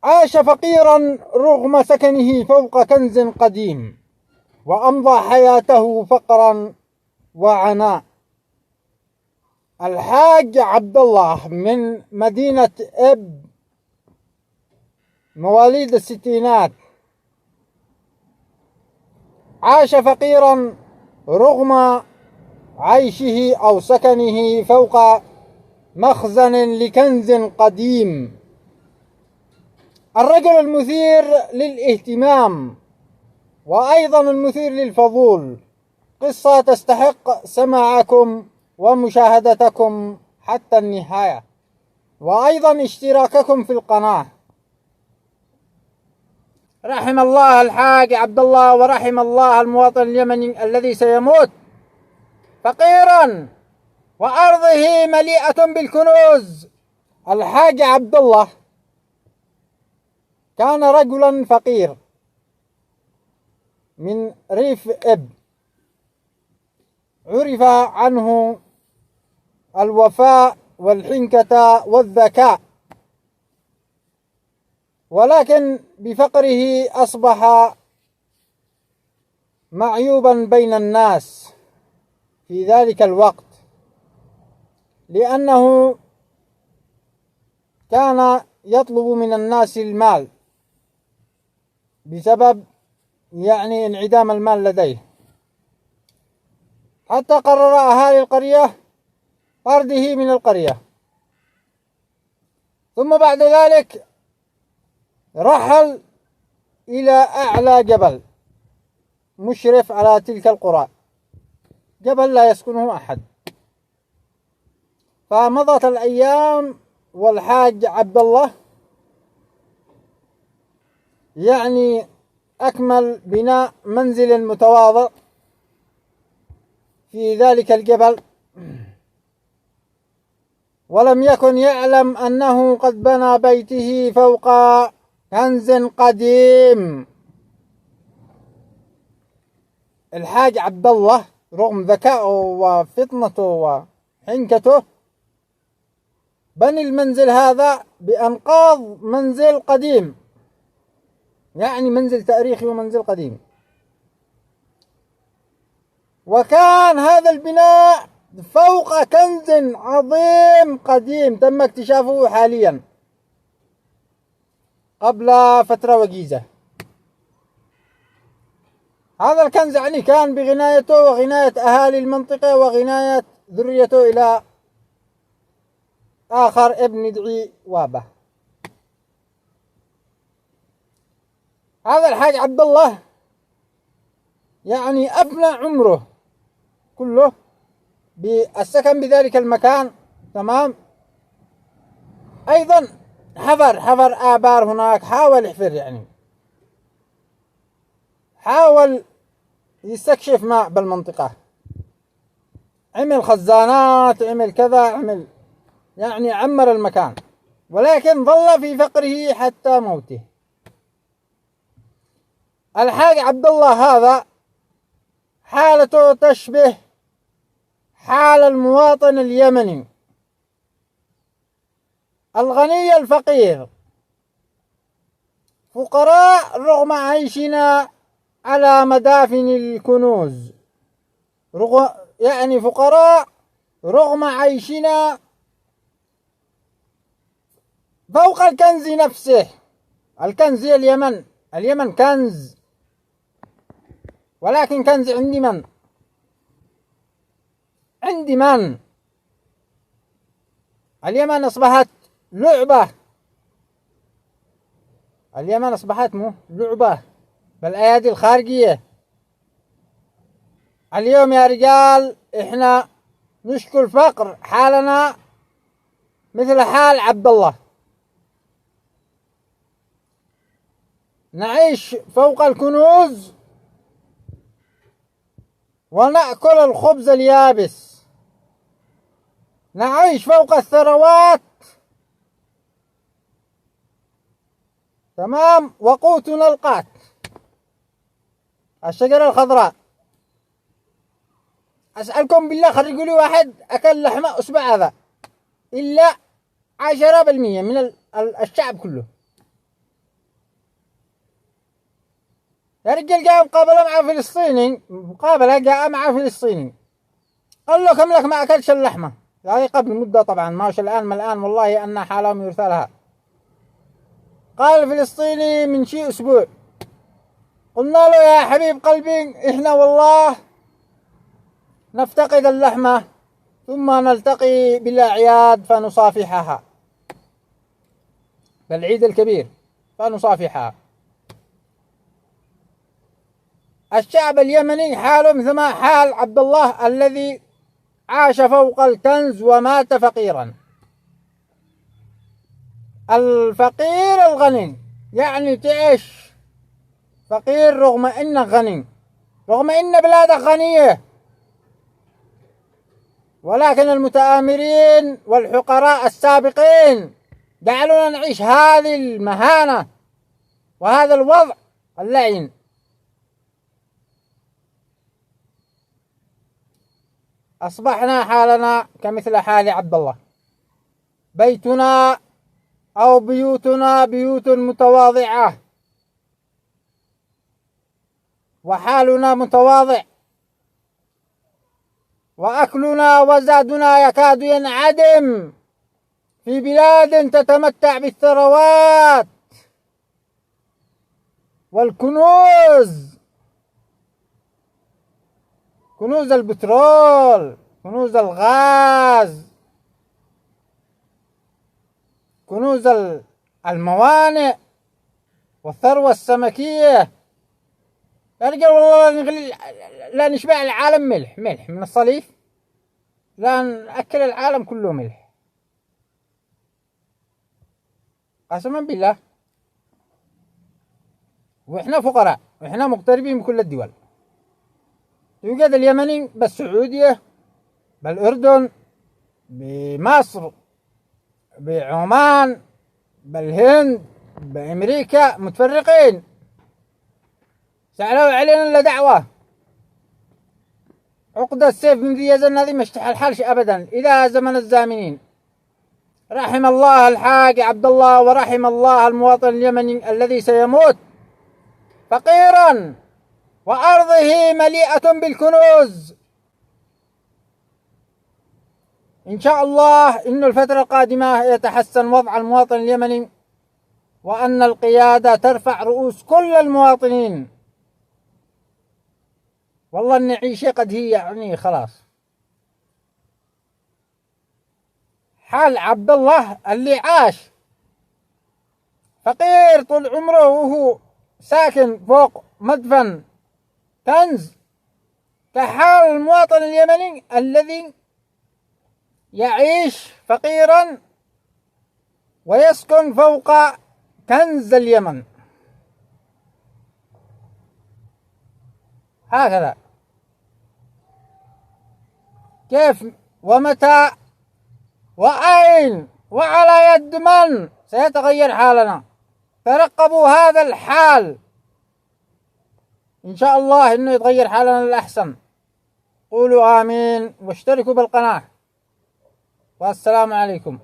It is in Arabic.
عاش فقيرا رغم سكنه فوق كنز قديم، وأمضى حياته فقرا وعناء. الحاج عبد الله من مدينة إب، مواليد الستينات، عاش فقيرا رغم عيشه أو سكنه فوق مخزن لكنز قديم. الرجل المثير للاهتمام وأيضا المثير للفضول، قصة تستحق سماعكم ومشاهدتكم حتى النهاية، وأيضا اشتراككم في القناة. رحم الله الحاج عبد الله، ورحم الله المواطن اليمني الذي سيموت فقيرا وأرضه مليئة بالكنوز. الحاج عبد الله كان رجلا فقير من ريف إب، عرف عنه الوفاء والحنكة والذكاء، ولكن بفقره أصبح معيوبا بين الناس في ذلك الوقت، لأنه كان يطلب من الناس المال بسبب انعدام المال لديه، حتى قرر أهالي القرية طرده من القرية. ثم بعد ذلك رحل إلى أعلى جبل مشرف على تلك القرى، جبل لا يسكنه أحد. فمضت الأيام والحاج عبد الله أكمل بناء منزل متواضع في ذلك الجبل، ولم يكن يعلم أنه قد بنى بيته فوق كنز قديم. الحاج عبد الله رغم ذكائه وفطنته وحنكته بني المنزل هذا بأنقاض منزل قديم، منزل تاريخي ومنزل قديم. وكان هذا البناء فوق كنز عظيم قديم تم اكتشافه حاليا قبل فترة وجيزة. هذا الكنز كان بغنايته وغناية أهالي المنطقة وغناية ذريته إلى آخر ابن يدعي وابه. هذا الحاج عبد الله أفنى عمره كله بالسكن بذلك المكان، تمام. أيضا حفر آبار هناك، حاول يحفر حاول يستكشف ماء بالمنطقة، عمل خزانات، عمل كذا، عمل عمر المكان، ولكن ظل في فقره حتى موته. الحاج عبد الله هذا حالته تشبه حال المواطن اليمني الغني الفقير، فقراء رغم عيشنا على مدافن الكنوز، فقراء رغم عيشنا فوق الكنز نفسه. الكنز هي اليمن كنز، ولكن كنز عند من؟ اليمن أصبحت لعبة، اليمن أصبحت لعبة بالأيادي الخارجية. اليوم يا رجال إحنا نشكو الفقر، حالنا مثل حال عبد الله، نعيش فوق الكنوز ونأكل الخبز اليابس، نعيش فوق الثروات، تمام، وقوتنا القات، الشجرة الخضراء. أسألكم بالله خرجوا لي واحد أكل لحمة أسبوع هذا، إلا 10% من الشعب كله. يا رجال جاء مقابلة مع فلسطيني، مقابلة جاء مع فلسطيني، قال له كم لك ما أكلش اللحمة؟ يعني قبل مدة طبعا، ماش الآن، ما الآن والله أن حالهم يرثلها. قال الفلسطيني من شيء أسبوع. قلنا له يا حبيب قلبي إحنا والله نفتقد اللحمة ثم نلتقي بالأعياد فنصافحها، بالعيد الكبير فنصافحها. الشعب اليمني حاله مثل ما حال عبد الله الذي عاش فوق الكنز ومات فقيرا. الفقير الغني، يعني تعيش فقير رغم انك غني، رغم ان بلادك غنية، ولكن المتآمرين والحقراء السابقين جعلونا نعيش هذه المهانة وهذا الوضع اللعين. أصبحنا حالنا كمثل حال عبد الله، بيتنا أو بيوتنا بيوت متواضعة وحالنا متواضع، وأكلنا وزادنا يكاد ينعدم في بلاد تتمتع بالثروات والكنوز، كنوز البترول، كنوز الغاز، كنوز الموانئ والثروة السمكية. يا رجال والله لا نشبع العالم ملح، ملح من الصليف، لا نأكل العالم كله ملح قسما بالله. وإحنا فقراء، وإحنا مغتربين بكل الدول. يوجد اليمني بالسعودية، بالأردن، بمصر، بعمان، بالهند، بأمريكا، متفرقين. سألوا علينا لدعوة عقد السيف من ذي يزن هذه مشتح الحالش أبدا إذا زمن الزامنين. رحم الله الحاج عبد الله ورحم الله المواطن اليمني الذي سيموت فقيرا وأرضه مليئة بالكنوز. إن شاء الله إن الفترة القادمة يتحسن وضع المواطن اليمني، وأن القيادة ترفع رؤوس كل المواطنين. والله النعيشة قد هي يعني خلاص. حال عبد الله اللي عاش فقير طول عمره وهو ساكن فوق مدفن كنز، كحال المواطن اليمني الذي يعيش فقيرا ويسكن فوق كنز اليمن. هكذا كيف ومتى وأين وعلى يد من سيتغير حالنا؟ ترقبوا هذا الحال، إن شاء الله إنه يتغير حالنا للأحسن. قولوا آمين واشتركوا بالقناة، والسلام عليكم.